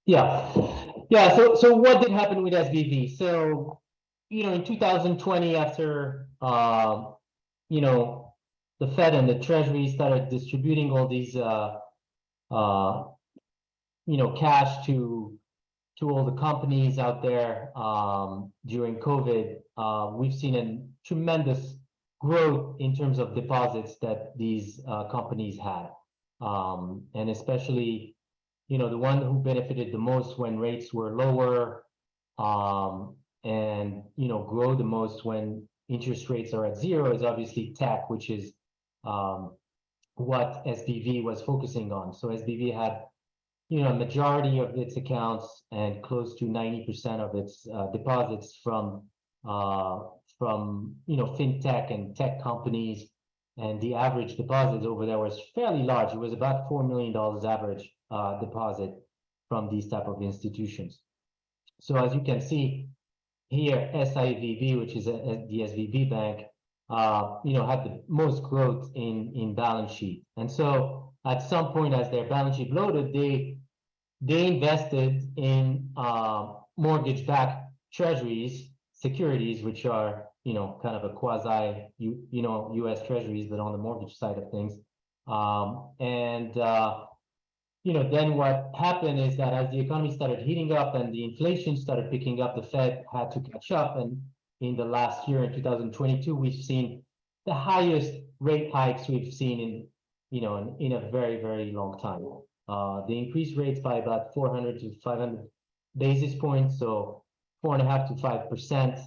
Yeah, yeah. So what did happen with SBV? So in 2020, after you know the Fed and the Treasury started distributing all these uh, cash to all the companies out there during COVID, we've seen a tremendous growth in terms of deposits that these companies had, and especially the one who benefited the most when rates were lower, and grow the most when interest rates are at zero is obviously tech, which is um, what SBV was focusing on. So SBV had a majority of its accounts and close to 90% of its deposits uh, from fintech and tech companies, and the average deposit over there was fairly large. It was about $4 million average deposit from these type of institutions. So as you can see here, SIVB, which is the SVB bank, had the most growth in balance sheet. And so at some point, as their balance sheet bloated, they invested in mortgage-backed treasuries, securities, which are kind of a quasi U.S. treasuries, but on the mortgage side of things. Then what happened is that as the economy started heating up and the inflation started picking up, the Fed had to catch up. And in the last year, in 2022, we've seen the highest rate hikes we've seen in a very, very long time. They increased rates by about 400 to 500 basis points, so 4.5 to 5%.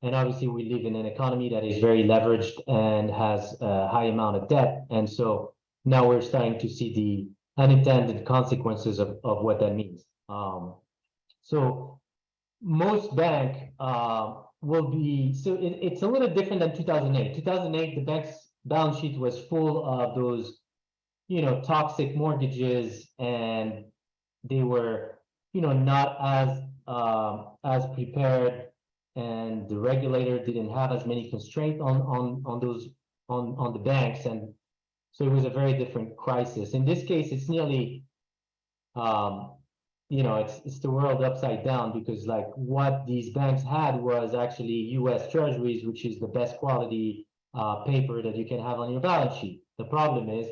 And obviously, we live in an economy that is very leveraged and has a high amount of debt. And so now we're starting to see the unintended consequences of what that means. So most bank will be, so it's a little different than 2008. 2008, the bank's balance sheet was full of those, toxic mortgages, and they were, not as prepared, and the regulator didn't have as many constraints on those on the banks, and so it was a very different crisis. In this case, it's nearly, it's the world upside down, because like what these banks had was actually U.S. Treasuries, which is the best quality paper that you can have on your balance sheet. The problem is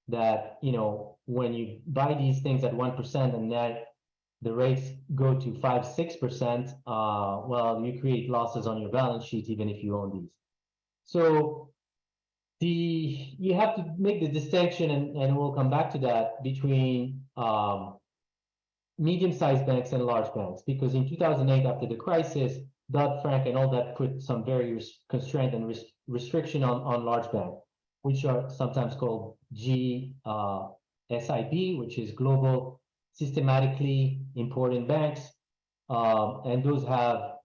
that when you buy these things at 1% and then the rates go to 5-6%, well, you create losses on your balance sheet even if you own these. So you have to make the distinction, and we'll come back to that, between medium-sized banks and large banks, because in 2008, after the crisis, Dodd-Frank and all that put some very constraint and restriction on large banks, which are sometimes called GSIB, which is global systematically important banks, and those have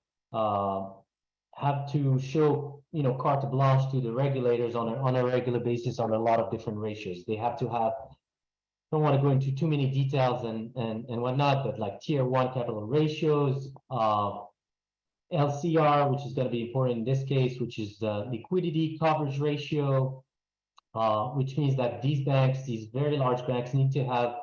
to show carte blanche to the regulators on a regular basis on a lot of different ratios. They have to have, don't want to go into too many details and whatnot, but like tier 1 capital ratios, LCR, which is going to be important in this case, which is the liquidity coverage ratio, which means that these banks, these very large banks, need to have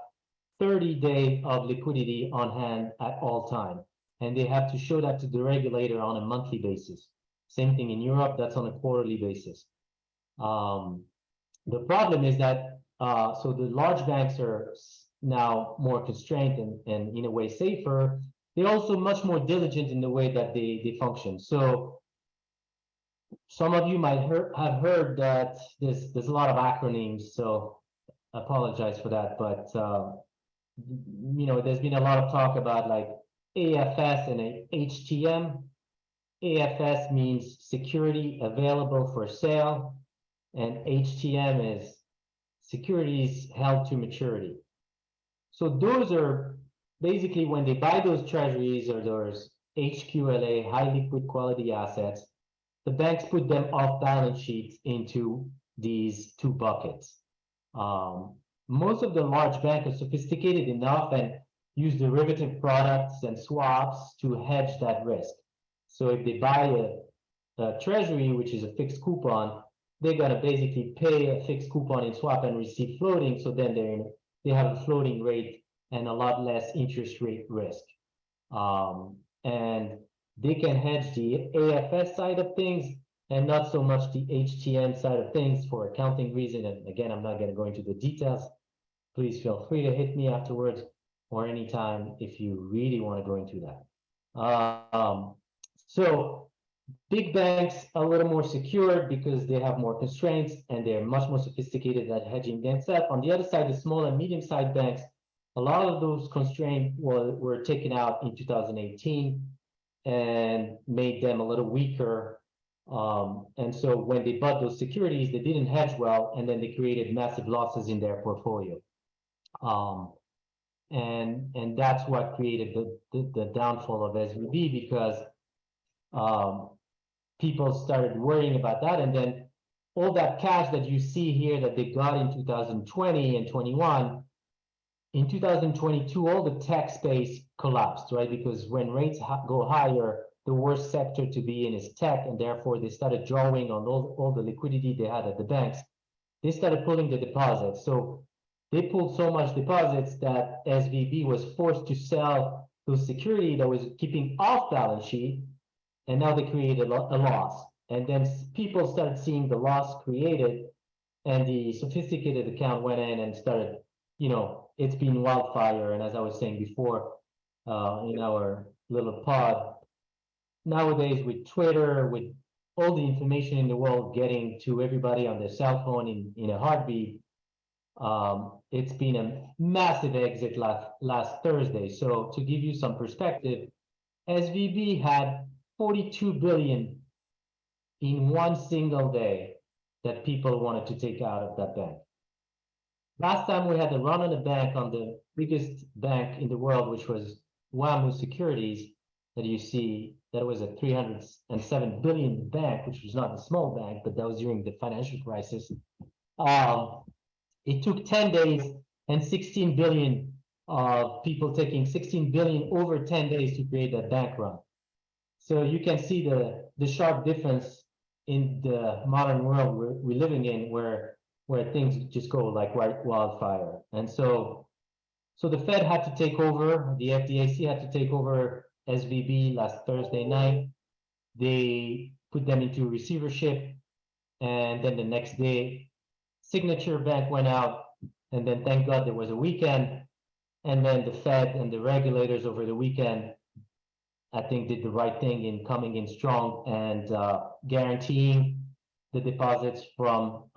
30 days of liquidity on hand at all time. And they have to show that to the regulator on a monthly basis. Same thing in Europe, that's on a quarterly basis. The problem is that, so the large banks are now more constrained and in a way safer. They're also much more diligent in the way that they function. So some of you might have heard that there's a lot of acronyms, so I apologize for that, but there's been a lot of talk about like AFS and HTM. AFS means security available for sale, and HTM is securities held to maturity. So those are basically when they buy those treasuries or those HQLA, high liquid quality assets, the banks put them off balance sheets into these two buckets. Most of the large banks are sophisticated enough and use derivative products and swaps to hedge that risk. So if they buy a treasury, which is a fixed coupon, they're going to basically pay a fixed coupon in swap and receive floating. So then they have a floating rate and a lot less interest rate risk. And they can hedge the AFS side of things and not so much the HTM side of things for accounting reason. And again, I'm not going to go into the details. Please feel free to hit me afterwards or anytime if you really want to go into that. So big banks are a little more secure because they have more constraints and they're much more sophisticated at hedging against that. On the other side, the small and medium-sized banks, a lot of those constraints were taken out in 2018 and made them a little weaker. And so when they bought those securities, they didn't hedge well, and then they created massive losses in their portfolio. And that's what created the downfall of SVB, because people started worrying about that, and then all that cash that you see here that they got in 2020 and 21, in 2022, all the tech space collapsed, right? Because when rates go higher, the worst sector to be in is tech, and therefore they started drawing on all the liquidity they had at the banks. They started pulling the deposits. So they pulled so much deposits that SVB was forced to sell those security that was keeping off balance sheet, and now they created a loss. And then people started seeing the loss created, and the sophisticated account went in and started, it's been wildfire. And as I was saying before, in our little pod, nowadays with Twitter, with all the information in the world getting to everybody on their cell phone in a heartbeat, it's been a massive exit last Thursday. So to give you some perspective, SVB had 42 billion in one single day that people wanted to take out of that bank. Last time we had a run on the bank on the biggest bank in the world, which was WAMU Securities, that you see, that was a 307 billion bank, which was not a small bank, but that was during the financial crisis. It took 10 days and 16 billion of people taking 16 billion over 10 days to create that bank run. So you can see the sharp difference in the modern world we're living in, where things just go like wildfire. And so the Fed had to take over, the FDIC had to take over SVB last Thursday night. They put them into receivership, and then the next day, Signature Bank went out, and then thank God there was a weekend, and then the Fed and the regulators over the weekend, I think, did the right thing in coming in strong and guaranteeing the deposits from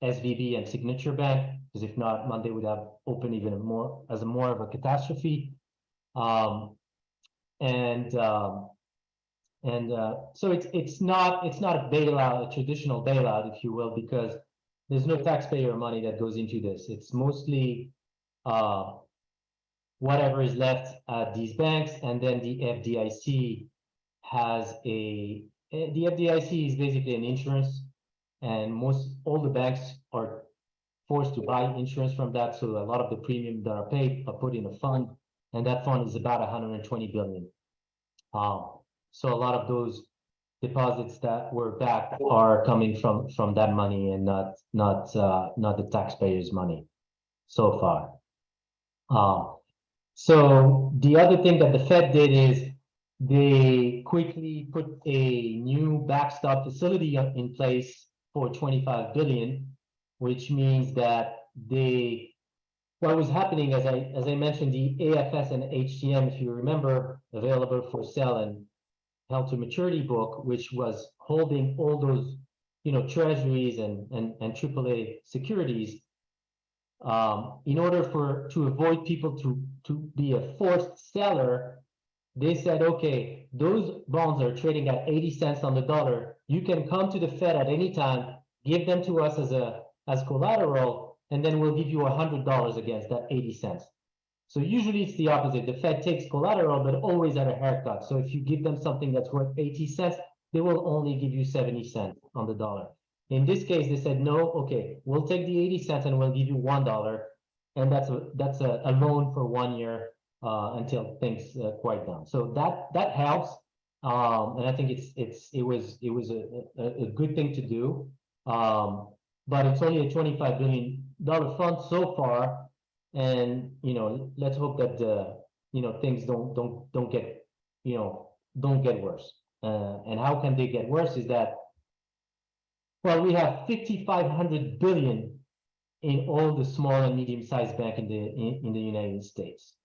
SVB and Signature Bank, because if not, Monday would have opened even more of a catastrophe. So it's not a bailout, a traditional bailout, if you will, because there's no taxpayer money that goes into this. It's mostly whatever is left at these banks, and then the FDIC has the FDIC is basically an insurance, and all the banks are forced to buy insurance from that. So a lot of the premium that are paid are put in a fund, and that fund is about 120 billion. So a lot of those deposits that were back are coming from that money, and not the taxpayers' money so far. So the other thing that the Fed did is they quickly put a new backstop facility in place for 25 billion, which means that what was happening, as I mentioned, the AFS and HTM, if you remember, available for sale and held to maturity book, which was holding all those, treasuries and AAA securities. In order to avoid people to be a forced seller, they said, okay, those bonds are trading at 80 cents on the dollar. You can come to the Fed at any time, give them to us as collateral, and then we'll give you $100 against that 80 cents. So usually it's the opposite. The Fed takes collateral, but always at a haircut. So if you give them something that's worth 80 cents, they will only give you 70 cents on the dollar. In this case, they said, no, okay, we'll take the 80 cents and we'll give you $1. And that's a loan for 1 year until things quiet down. So that helps. And I think it was a good thing to do. But it's only a $25 billion fund so far. And let's hope that things don't get don't get worse. And how can they get worse is that, well, we have 5,500 billion in all the small and medium-sized bank in the United States.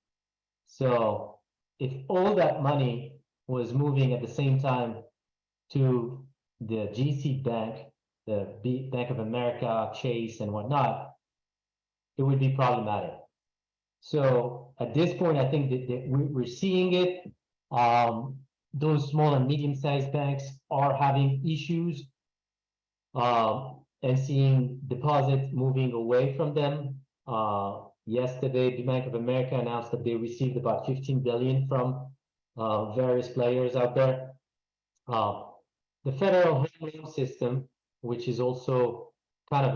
So if all that money was moving at the same time to the GC bank, the Bank of America, Chase, and whatnot, it would be problematic. So at this point, I think that we're seeing it. Those small and medium-sized banks are having issues, and seeing deposits moving away from them. Yesterday, the Bank of America announced that they received about 15 billion from various players out there. The federal home loan system, which is also kind of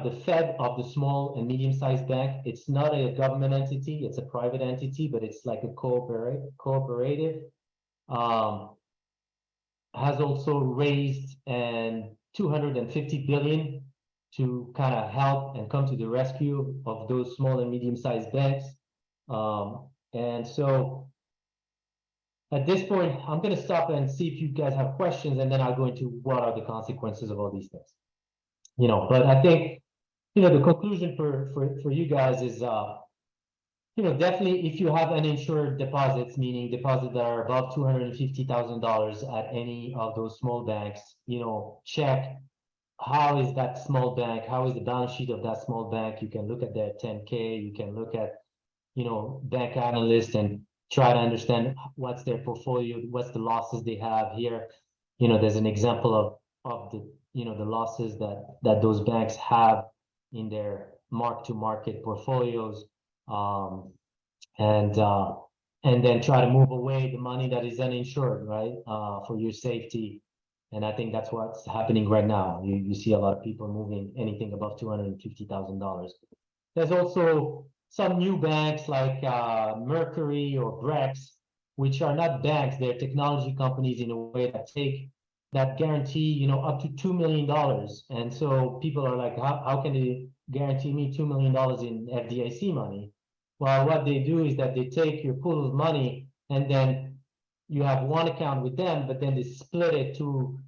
the Fed of the small and medium-sized bank. It's not a government entity, it's a private entity, but it's like a cooperative. Has also raised 250 billion to kind of help and come to the rescue of those small and medium-sized banks. And so at this point, I'm going to stop and see if you guys have questions, and then I'll go into what are the consequences of all these things. But I think, the conclusion for you guys is, definitely if you have uninsured deposits, meaning deposits that are above $250,000 at any of those small banks, check how is that small bank, how is the balance sheet of that small bank. You can look at their 10K, you can look at, bank analysts and try to understand what's their portfolio, what's the losses they have here. There's an example of the, the losses that those banks have in their mark-to-market portfolios. And then try to move away the money that is uninsured, right? For your safety. And I think that's what's happening right now. You see a lot of people moving anything above $250,000. There's also some new banks like Mercury or Brex, which are not banks, they're technology companies in a way that guarantee, up to $2 million. And so people are like, how can they guarantee me $2 million in FDIC money? Well, what they do is that they take your pool of money and then you have one account with them, but then they split it to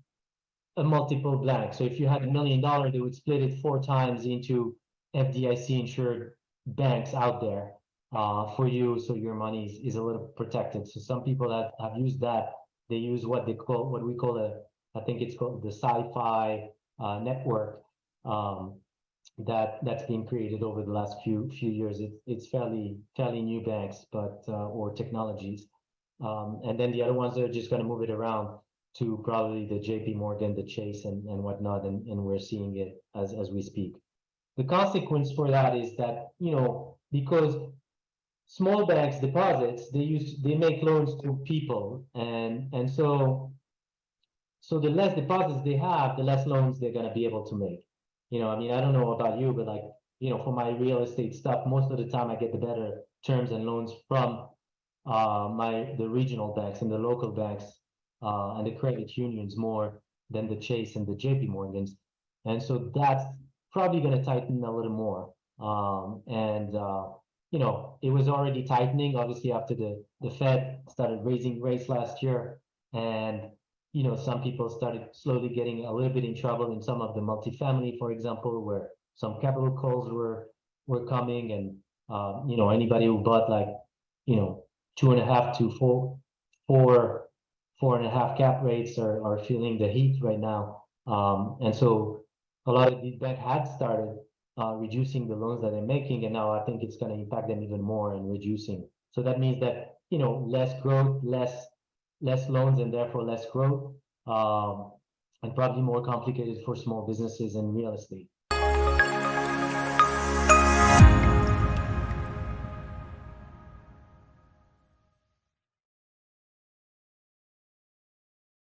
a multiple blank. So if you had $1 million, they would split it 4 times into FDIC insured banks out there for you, so your money is a little protected. So some people that have used that, they use what we call I think it's called the sci-fi network. That's been created over the last few years. It's fairly new banks, but or technologies, and then the other ones are just going to move it around to probably the JP Morgan, the Chase, and whatnot, and we're seeing it as we speak. The consequence for that is that, because small banks deposits, they make loans to people, and so the less deposits they have, the less loans they're going to be able to make. I mean, I don't know about you, but like, for my real estate stuff, most of the time I get the better terms and loans from the regional banks and the local banks and the credit unions more than the Chase and the JP Morgans. And so that's probably going to tighten a little more. It was already tightening, obviously, after the Fed started raising rates last year. And some people started slowly getting a little bit in trouble in some of the multifamily, for example, where some capital calls were coming, and anybody who bought like 2.5 to 4.5 cap rates are feeling the heat right now. And so a lot of these banks had started reducing the loans that they're making, and now I think it's going to impact them even more in reducing. So that means that less growth, less loans, and therefore less growth, and probably more complicated for small businesses and real estate.